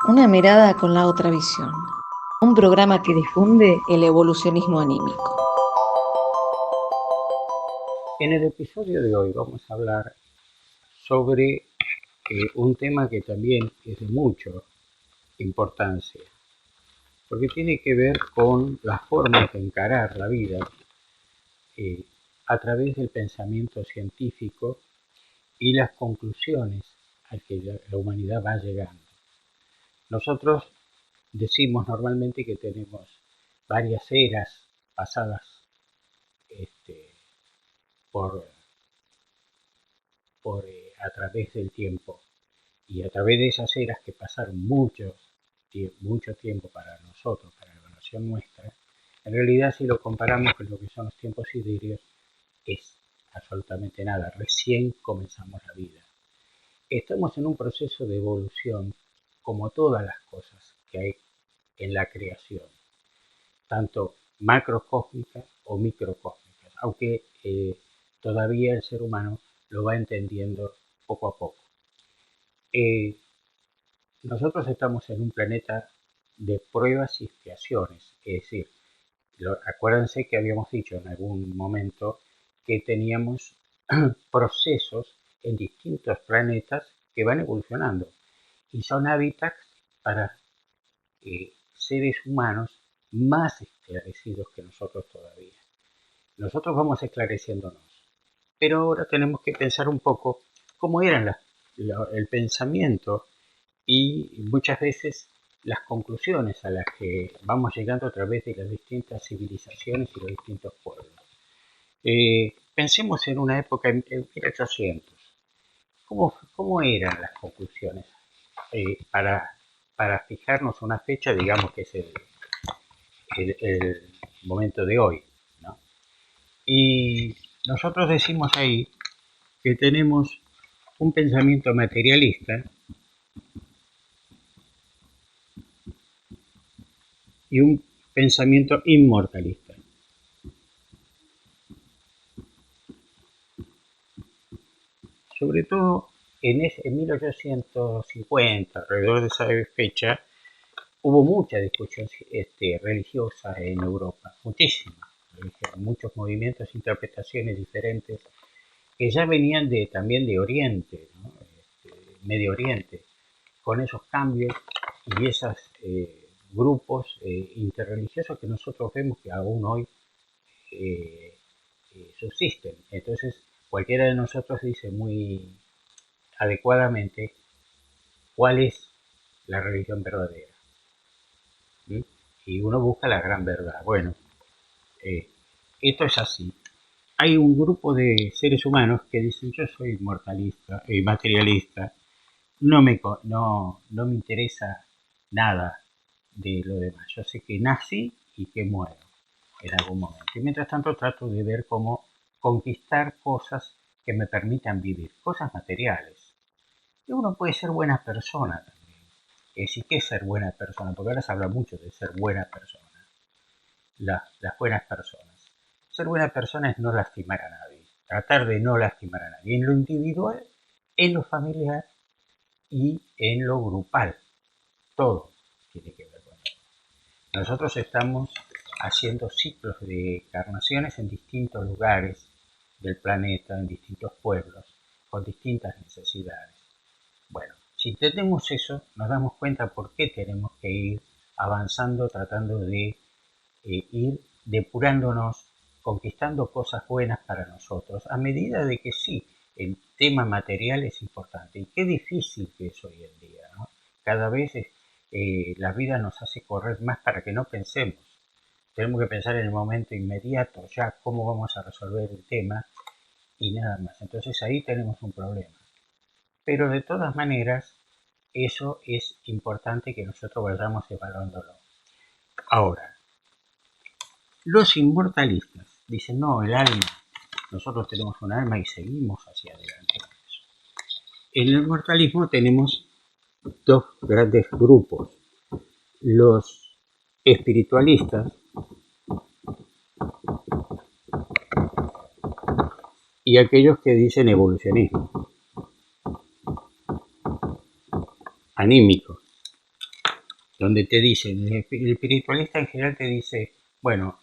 Una mirada con la otra visión. Un programa que difunde el evolucionismo anímico. En el episodio de hoy vamos a hablar sobre un tema que también es de mucha importancia, porque tiene que ver con la forma de encarar la vida eh, a través del pensamiento científico y las conclusiones a que la humanidad va llegando. Nosotros decimos normalmente que tenemos varias eras pasadas por, a través del tiempo, y a través de esas eras que pasaron mucho tiempo para nosotros, para la evaluación nuestra, en realidad si lo comparamos con lo que son los tiempos sidereos, es absolutamente nada. Recién comenzamos la vida. Estamos en un proceso de evolución, como todas las cosas que hay en la creación, tanto macrocósmicas o microcósmicas, aunque todavía el ser humano lo va entendiendo poco a poco. Nosotros estamos en un planeta de pruebas y expiaciones, es decir, acuérdense que habíamos dicho en algún momento que teníamos procesos en distintos planetas que van evolucionando y son hábitats para seres humanos más esclarecidos que nosotros todavía. Nosotros vamos esclareciéndonos, pero ahora tenemos que pensar un poco cómo era el pensamiento y muchas veces las conclusiones a las que vamos llegando a través de las distintas civilizaciones y los distintos pueblos. Pensemos en una época en 1800. ¿Cómo eran las conclusiones? Para fijarnos una fecha, digamos que es el momento de hoy, ¿no? Y nosotros decimos ahí que tenemos un pensamiento materialista y un pensamiento inmortalista. Sobre todo en 1850, alrededor de esa fecha, hubo mucha discusión religiosa en Europa, muchísima, muchos movimientos, interpretaciones diferentes, que ya venían también de Oriente, ¿no? Medio Oriente, con esos cambios y esos grupos interreligiosos que nosotros vemos que aún hoy subsisten. Entonces, cualquiera de nosotros dice muy adecuadamente cuál es la religión verdadera. ¿Sí? Y uno busca la gran verdad. Bueno, esto es así. Hay un grupo de seres humanos que dicen yo soy mortalista y materialista, no me interesa nada de lo demás. Yo sé que nací y que muero en algún momento. Y mientras tanto trato de ver cómo conquistar cosas que me permitan vivir, cosas materiales. Y uno puede ser buena persona también. Es decir, ¿qué es ser buena persona? Porque ahora se habla mucho de ser buena persona. Las buenas personas. Ser buena persona es no lastimar a nadie. Tratar de no lastimar a nadie. En lo individual, en lo familiar y en lo grupal. Todo tiene que ver con eso. Nosotros estamos haciendo ciclos de encarnaciones en distintos lugares del planeta, en distintos pueblos, con distintas necesidades. Bueno, si entendemos eso, nos damos cuenta por qué tenemos que ir avanzando, tratando de ir depurándonos, conquistando cosas buenas para nosotros, a medida de que sí, el tema material es importante. Y qué difícil que es hoy en día, ¿no? Cada vez la vida nos hace correr más para que no pensemos. Tenemos que pensar en el momento inmediato, ya cómo vamos a resolver el tema y nada más. Entonces ahí tenemos un problema. Pero de todas maneras, eso es importante que nosotros vayamos evaluándolo. Ahora, los inmortalistas dicen, no, el alma, nosotros tenemos un alma y seguimos hacia adelante. En el inmortalismo tenemos dos grandes grupos, los espiritualistas y aquellos que dicen evolucionismo, anímico. donde te dicen, el espiritualista en general te dice, bueno,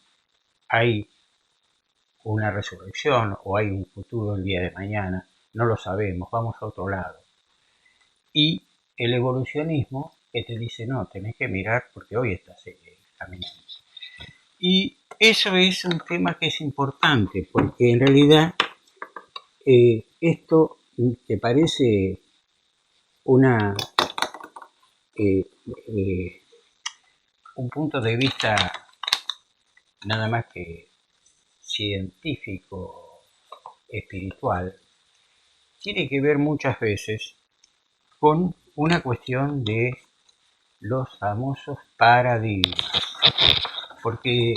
hay una resurrección o hay un futuro el día de mañana, no lo sabemos, vamos a otro lado. Y el evolucionismo que te dice, no, tenés que mirar porque hoy estás caminando. Y eso es un tema que es importante, porque en realidad esto que parece una un punto de vista nada más que científico, espiritual, tiene que ver muchas veces con una cuestión de los famosos paradigmas, porque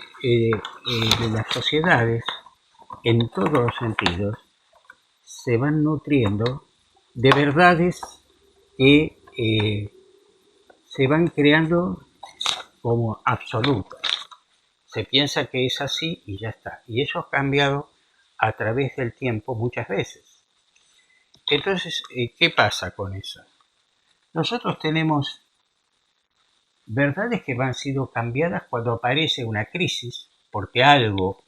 las sociedades, en todos los sentidos, se van nutriendo de verdades que se van creando como absolutas. Se piensa que es así y ya está. Y eso ha cambiado a través del tiempo muchas veces. Entonces, ¿qué pasa con eso? Nosotros tenemos verdades que van siendo cambiadas cuando aparece una crisis, porque algo,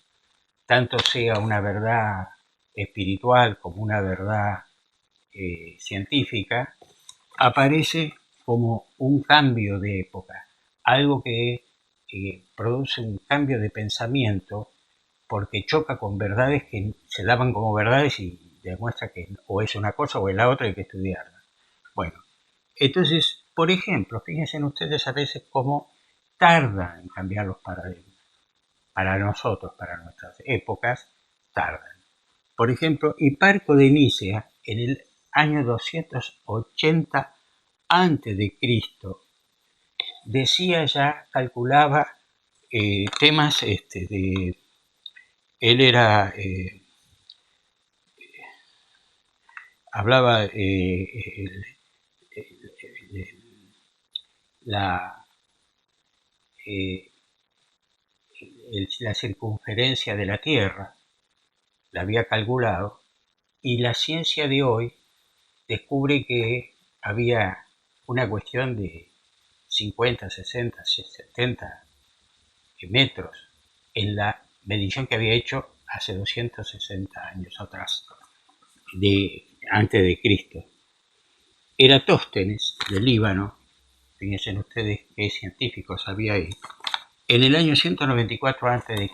tanto sea una verdad espiritual como una verdad científica, aparece como un cambio de época, algo que produce un cambio de pensamiento porque choca con verdades que se daban como verdades y demuestra que o es una cosa o es la otra y hay que estudiarla. Bueno, entonces, por ejemplo, fíjense ustedes a veces cómo tardan en cambiar los paradigmas. Para nosotros, para nuestras épocas, tardan. Por ejemplo, Hiparco de Nicea, en el año 280 antes de Cristo, decía ya, calculaba temas él era, hablaba la, eh, la circunferencia de la Tierra, la había calculado, y la ciencia de hoy descubre que había una cuestión de 50, 60, 70 metros en la medición que había hecho hace 260 años atrás, antes de Cristo. Eratóstenes, del Líbano, fíjense ustedes qué científicos había ahí, en el año 194 a.C.,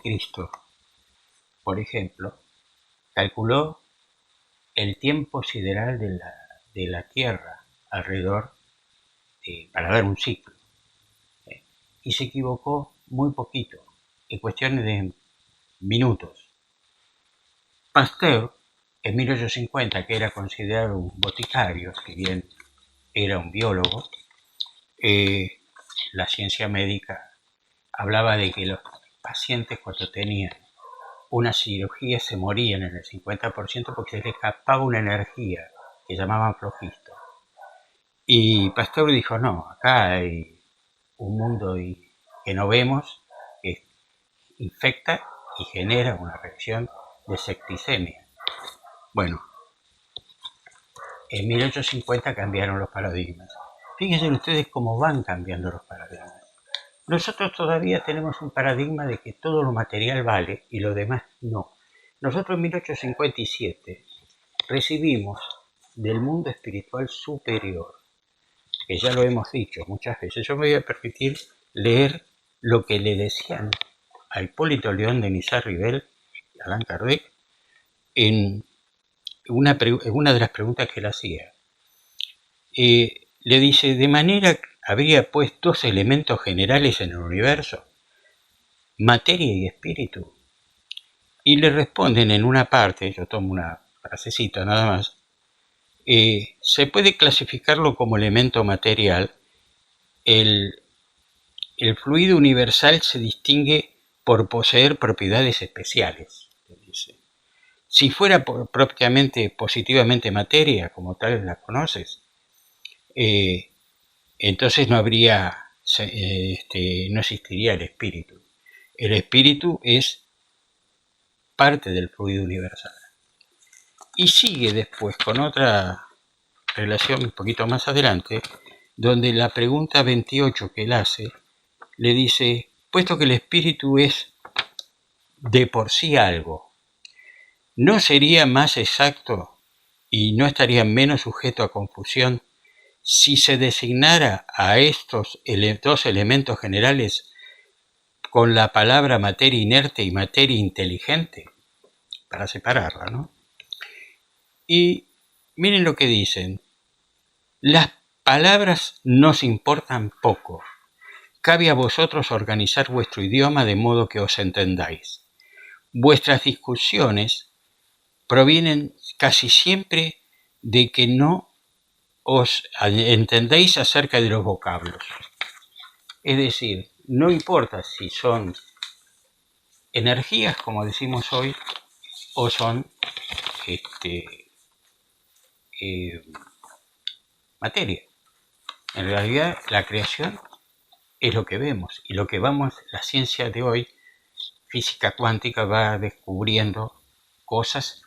por ejemplo, calculó el tiempo sideral de la Tierra alrededor para dar un ciclo. Y se equivocó muy poquito, en cuestiones de minutos. Pasteur, en 1850, que era considerado un boticario, si bien era un biólogo, la ciencia médica hablaba de que los pacientes cuando tenían una cirugía se morían en el 50% porque se les escapaba una energía que llamaban flogisto. Y Pasteur dijo, no, acá hay un mundo que no vemos, que infecta y genera una reacción de septicemia. Bueno, en 1850 cambiaron los paradigmas. Fíjense ustedes cómo van cambiando los paradigmas. Nosotros todavía tenemos un paradigma de que todo lo material vale y lo demás no. Nosotros en 1857 recibimos del mundo espiritual superior, que ya lo hemos dicho muchas veces. Yo me voy a permitir leer lo que le decían a Hipólito León de Nizar-Rivel y Allan Kardec en una de las preguntas que él hacía. Le dice, de manera habría pues dos elementos generales en el universo, materia y espíritu. Y le responden en una parte, yo tomo una frasecita nada más, se puede clasificarlo como elemento material. El fluido universal se distingue por poseer propiedades especiales, dice. Si fuera propiamente positivamente materia, como tal la conoces, entonces no existiría el espíritu. El espíritu es parte del fluido universal. Y sigue después con otra relación un poquito más adelante, donde la pregunta 28 que él hace, le dice, puesto que el espíritu es de por sí algo, ¿no sería más exacto y no estaría menos sujeto a confusión si se designara a estos dos elementos generales con la palabra materia inerte y materia inteligente? Para separarla, ¿no? Y miren lo que dicen. Las palabras nos importan poco. Cabe a vosotros organizar vuestro idioma de modo que os entendáis. Vuestras discusiones provienen casi siempre de que no os entendéis acerca de los vocablos. Es decir, no importa si son energías, como decimos hoy, o son materia. En realidad, la creación es lo que vemos, y lo que vamos, la ciencia de hoy, física cuántica, va descubriendo cosas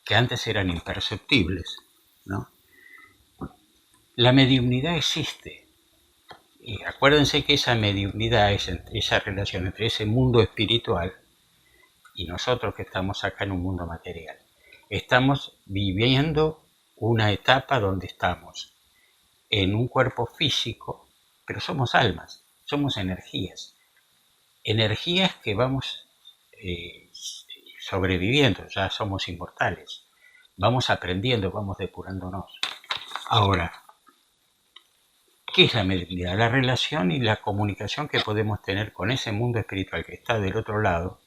que antes eran imperceptibles, ¿no? La mediumnidad existe, y acuérdense que esa mediumnidad es esa relación entre ese mundo espiritual y nosotros que estamos acá en un mundo material. Estamos viviendo una etapa donde estamos en un cuerpo físico, pero somos almas, somos energías que vamos sobreviviendo, ya somos inmortales, vamos aprendiendo, vamos depurándonos. Ahora, ¿qué es la mediunidad? La relación y la comunicación que podemos tener con ese mundo espiritual que está del otro lado.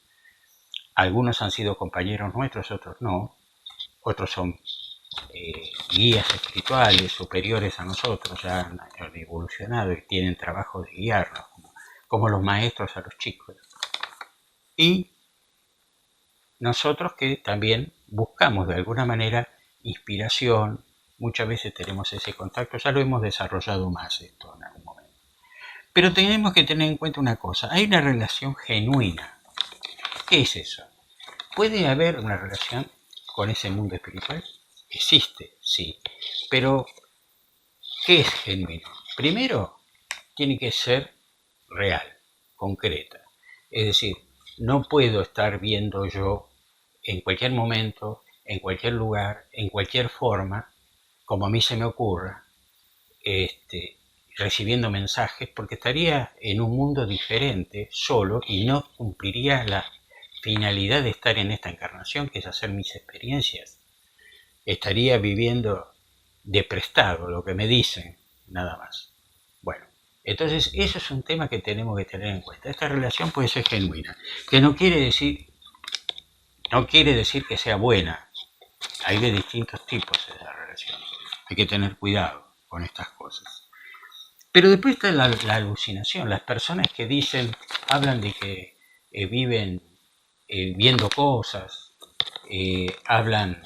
Algunos han sido compañeros nuestros, otros no, otros son guías espirituales superiores a nosotros, ya han evolucionado y tienen trabajo de guiarnos, como los maestros a los chicos. Y nosotros que también buscamos de alguna manera inspiración, muchas veces tenemos ese contacto, ya lo hemos desarrollado más esto en algún momento. Pero tenemos que tener en cuenta una cosa, hay una relación genuina. ¿Qué es eso? ¿Puede haber una relación con ese mundo espiritual? Existe, sí, pero ¿qué es genuino? Primero, tiene que ser real, concreta. Es decir, no puedo estar viendo yo en cualquier momento, en cualquier lugar, en cualquier forma, como a mí se me ocurra, recibiendo mensajes, porque estaría en un mundo diferente, solo, y no cumpliría la finalidad de estar en esta encarnación, que es hacer mis experiencias. Estaría viviendo de prestado lo que me dicen, nada más. Bueno, entonces eso es un tema que tenemos que tener en cuenta. Esta relación puede ser genuina, que no quiere decir que sea buena. Hay de distintos tipos de relación. Hay que tener cuidado con estas cosas. Pero después está la alucinación. Las personas que hablan de que viven viendo cosas, hablan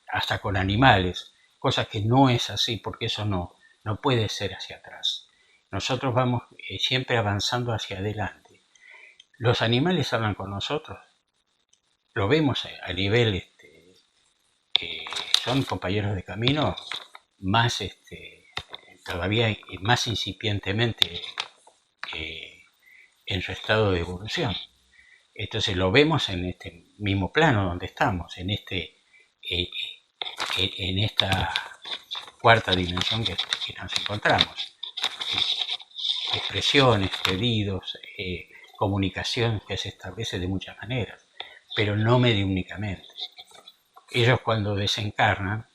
hasta con animales, cosas que no es así, porque eso no puede ser hacia atrás. Nosotros vamos siempre avanzando hacia adelante. Los animales hablan con nosotros, lo vemos a nivel, son compañeros de camino más, todavía más incipientemente en su estado de evolución. Entonces lo vemos en este mismo plano donde estamos, en esta cuarta dimensión que nos encontramos. Expresiones, pedidos, comunicación que se establece de muchas maneras, pero no mediúnicamente. Ellos cuando desencarnan,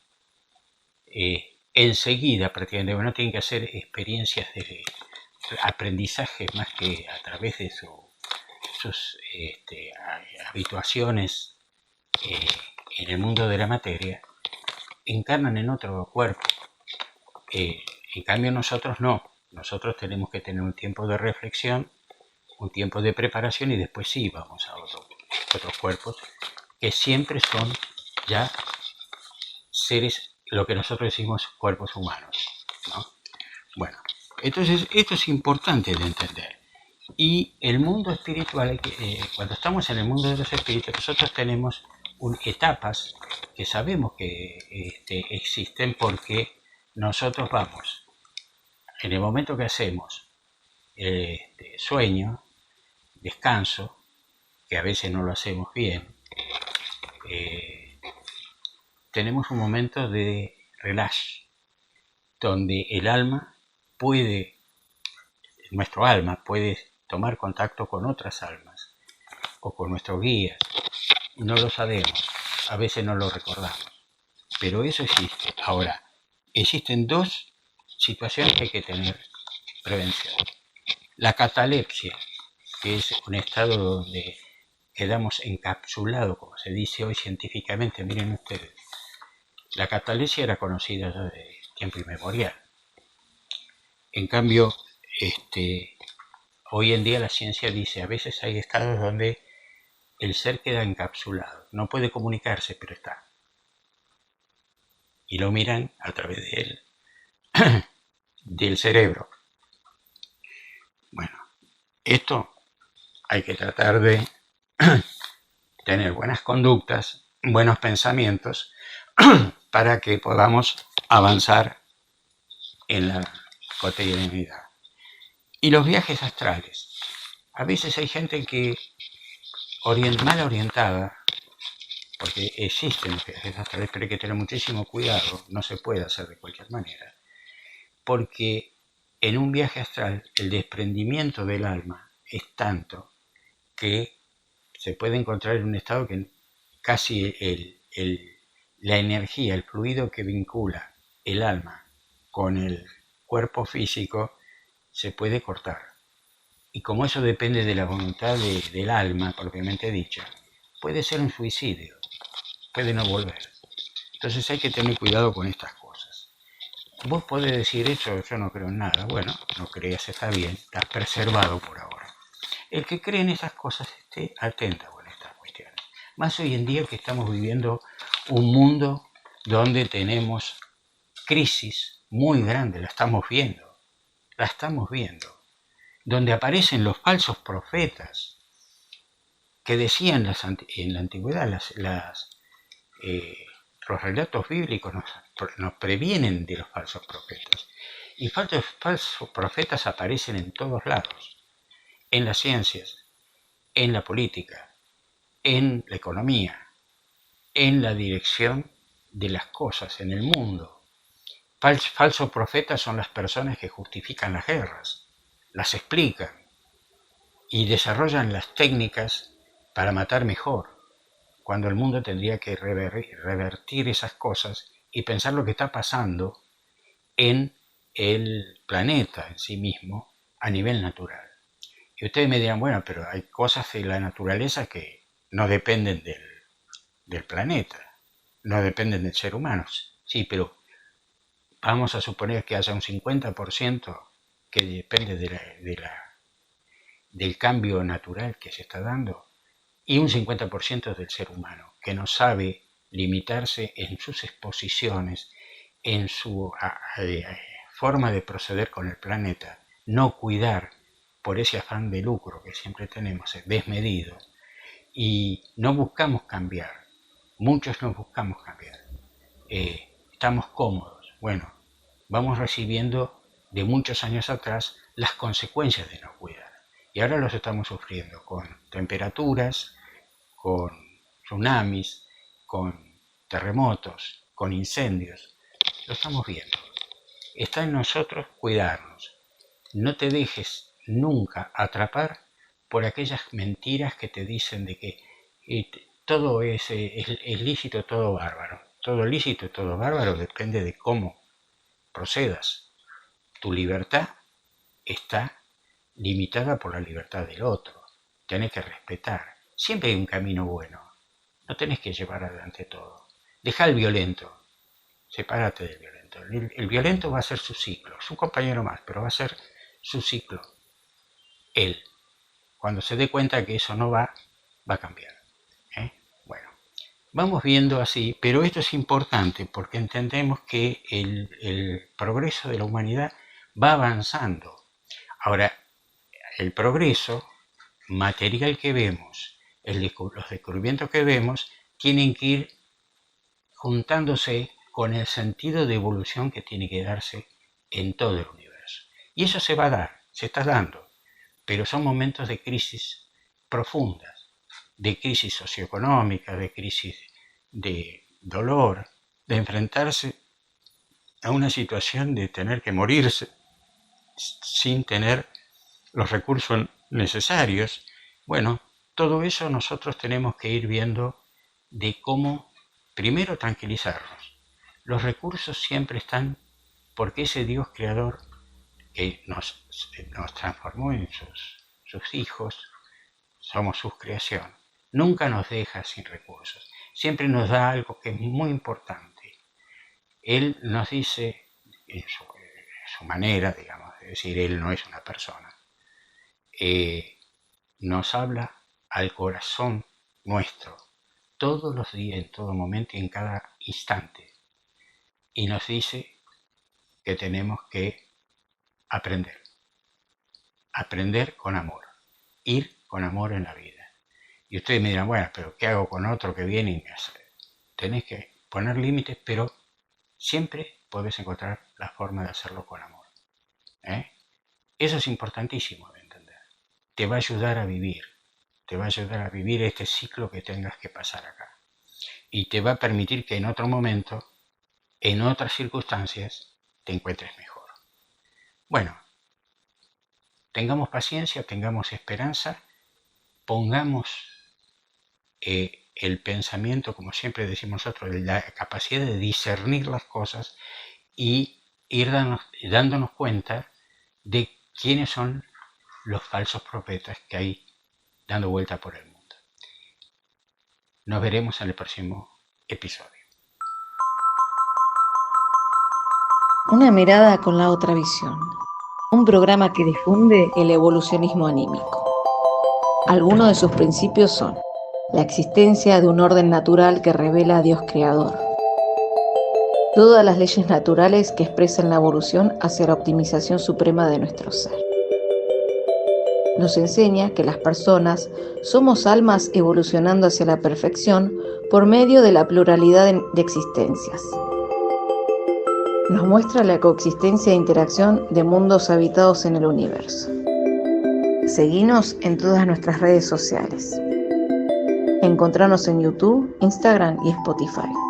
enseguida prácticamente no tienen que hacer experiencias de aprendizaje más que a través de sus habituaciones en el mundo de la materia, encarnan en otro cuerpo. En cambio nosotros no. Nosotros tenemos que tener un tiempo de reflexión, un tiempo de preparación y después sí vamos a otros cuerpos que siempre son ya seres, lo que nosotros decimos cuerpos humanos, ¿no? Bueno, entonces esto es importante de entender. Y el mundo espiritual, cuando estamos en el mundo de los espíritus, nosotros tenemos etapas que sabemos que existen, porque nosotros vamos, en el momento que hacemos sueño, descanso, que a veces no lo hacemos bien, tenemos un momento de relax, donde nuestro alma puede tomar contacto con otras almas o con nuestros guías. No lo sabemos, a veces no lo recordamos, pero eso existe. Ahora, existen dos situaciones que hay que tener prevención. La catalepsia, que es un estado donde quedamos encapsulados, como se dice hoy científicamente. Miren ustedes, la catalepsia era conocida ya de tiempo inmemorial. En cambio, hoy en día la ciencia dice, a veces hay estados donde el ser queda encapsulado, no puede comunicarse, pero está. Y lo miran a través del cerebro. Bueno, esto hay que tratar de tener buenas conductas, buenos pensamientos, para que podamos avanzar en la cotidianidad. Y los viajes astrales. A veces hay gente que mal orientada, porque existen los viajes astrales, pero hay que tener muchísimo cuidado, no se puede hacer de cualquier manera, porque en un viaje astral el desprendimiento del alma es tanto que se puede encontrar en un estado que casi la energía, el fluido que vincula el alma con el cuerpo físico se puede cortar. Y como eso depende de la voluntad del alma, propiamente dicha, puede ser un suicidio, puede no volver. Entonces hay que tener cuidado con estas cosas. Vos podés decir eso, yo no creo en nada. Bueno, no creas, está bien, estás preservado por ahora. El que cree en esas cosas esté atento con estas cuestiones. Más hoy en día que estamos viviendo un mundo donde tenemos crisis muy grande, la estamos viendo, donde aparecen los falsos profetas que decían en la antigüedad, los relatos bíblicos nos previenen de los falsos profetas. Y falsos profetas aparecen en todos lados, en las ciencias, en la política, en la economía, en la dirección de las cosas, en el mundo. Falsos profetas son las personas que justifican las guerras, las explican y desarrollan las técnicas para matar mejor, cuando el mundo tendría que revertir esas cosas y pensar lo que está pasando en el planeta en sí mismo a nivel natural. Y ustedes me dirán, bueno, pero hay cosas de la naturaleza que no dependen del planeta, no dependen del ser humano. Sí, pero vamos a suponer que haya un 50% que depende del cambio natural que se está dando, y un 50% del ser humano, que no sabe limitarse en sus exposiciones, en su forma de proceder con el planeta, no cuidar por ese afán de lucro que siempre tenemos, desmedido, y no buscamos cambiar. Muchos no buscamos cambiar. Estamos cómodos. Bueno, vamos recibiendo de muchos años atrás las consecuencias de no cuidar. Y ahora los estamos sufriendo con temperaturas, con tsunamis, con terremotos, con incendios. Lo estamos viendo. Está en nosotros cuidarnos. No te dejes nunca atrapar por aquellas mentiras que te dicen de que todo es lícito, todo bárbaro. Todo lícito y todo bárbaro depende de cómo procedas. Tu libertad está limitada por la libertad del otro. Tienes que respetar. Siempre hay un camino bueno. No tenés que llevar adelante todo. Deja al violento. Sepárate del violento. El violento va a ser su ciclo. Es un compañero más, pero va a ser su ciclo. Él, cuando se dé cuenta que eso no va a cambiar. Bueno, vamos viendo así, pero esto es importante porque entendemos que el progreso de la humanidad va avanzando. Ahora, el progreso material que vemos, los descubrimientos que vemos, tienen que ir juntándose con el sentido de evolución que tiene que darse en todo el universo. Y eso se va a dar, se está dando, pero son momentos de crisis profundas, de crisis socioeconómica, de crisis de dolor, de enfrentarse a una situación de tener que morirse sin tener los recursos necesarios. Bueno, todo eso nosotros tenemos que ir viendo de cómo, primero, tranquilizarnos. Los recursos siempre están porque ese Dios creador que nos transformó en sus hijos, somos su creación, nunca nos deja sin recursos. Siempre nos da algo que es muy importante. Él nos dice, en su manera, digamos, es decir, Él no es una persona, nos habla al corazón nuestro, todos los días, en todo momento y en cada instante. Y nos dice que tenemos que aprender con amor, ir con amor en la vida. Y ustedes me dirán, bueno, pero ¿qué hago con otro que viene y me hace? Tenés que poner límites, pero siempre podés encontrar la forma de hacerlo con amor. Eso es importantísimo de entender. Te va a ayudar a vivir. Te va a ayudar a vivir este ciclo que tengas que pasar acá. Y te va a permitir que en otro momento, en otras circunstancias, te encuentres mejor. Bueno, tengamos paciencia, tengamos esperanza, pongamos el pensamiento, como siempre decimos nosotros, la capacidad de discernir las cosas y ir dándonos cuenta de quiénes son los falsos profetas que hay dando vuelta por el mundo. Nos veremos en el próximo episodio. Una mirada con la otra visión. Un programa que difunde el evolucionismo anímico. Algunos de sus principios son la existencia de un orden natural que revela a Dios creador, todas las leyes naturales que expresan la evolución hacia la optimización suprema de nuestro ser. Nos enseña que las personas somos almas evolucionando hacia la perfección por medio de la pluralidad de existencias. Nos muestra la coexistencia e interacción de mundos habitados en el universo. Seguinos en todas nuestras redes sociales. Encontranos en YouTube, Instagram y Spotify.